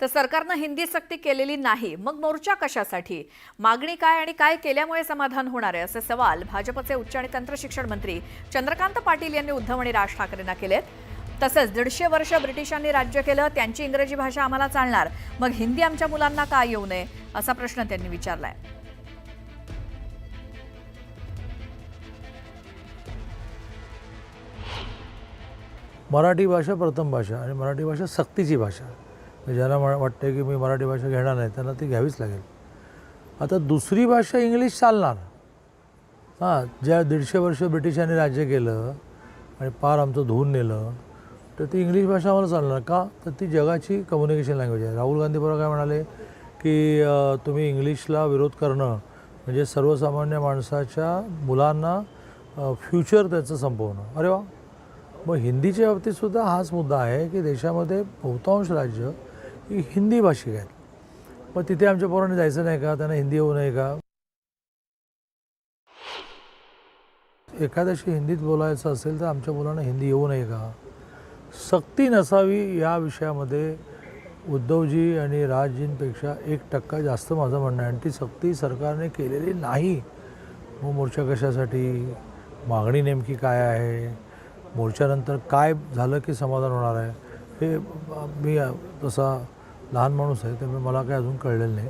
तर सरकारनं हिंदी सक्ती केलेली नाही, मग मोर्चा कशासाठी? मागणी काय आणि काय केल्यामुळे समाधान होणार आहे, असे सवाल भाजपचे उच्च आणि तंत्र शिक्षण मंत्री चंद्रकांत पाटील यांनी उद्धव आणि राज ठाकरेंना केलेत. तसंच 150 वर्ष ब्रिटिशांनी राज्य केलं, त्यांची इंग्रजी भाषा आम्हाला चालणार, मग हिंदी आमच्या मुलांना का येऊ नये, असा प्रश्न त्यांनी विचारलाय. मराठी भाषा प्रथम भाषा आणि मराठी भाषा सक्तीची भाषा. ज्यांना वाटतं की मी मराठी भाषा घेणार नाही त्यांना ती घ्यावीच लागेल. आता दुसरी भाषा इंग्लिश चालणार. ज्या 150 वर्ष ब्रिटिशांनी राज्य केलं आणि पार आमचं धुवून नेलं, तर ती इंग्लिश भाषा आम्हाला चालणार का? तर ती जगाची कम्युनिकेशन लँग्वेज आहे. राहुल गांधी परवा काय म्हणाले की तुम्ही इंग्लिशला विरोध करणं म्हणजे सर्वसामान्य माणसाच्या मुलांना फ्युचर त्याचं संपवणं. अरे वा. मग हिंदीच्या बाबतीतसुद्धा हाच मुद्दा आहे की देशामध्ये बहुतांश राज्य ही हिंदी भाषिक आहेत. मग तिथे आमच्या पोरांनी जायचं नाही का? त्यांना हिंदी येऊ नये का? एखाद्याशी हिंदीत बोलायचं असेल तर आमच्या मुलांना हिंदी येऊ नये का? सक्ती नसावी या विषयामध्ये उद्धवजी आणि राजजींपेक्षा 1% जास्त माझं म्हणणं आहे. आणि ती सक्ती सरकारने केलेली नाही. मग मोर्चा कशासाठी? मागणी नेमकी काय आहे? मोर्चानंतर काय झालं की समाधान होणार आहे? हे मी तसा लहान माणूस आहे त्यामुळे मला काय अजून कळलेलं नाही.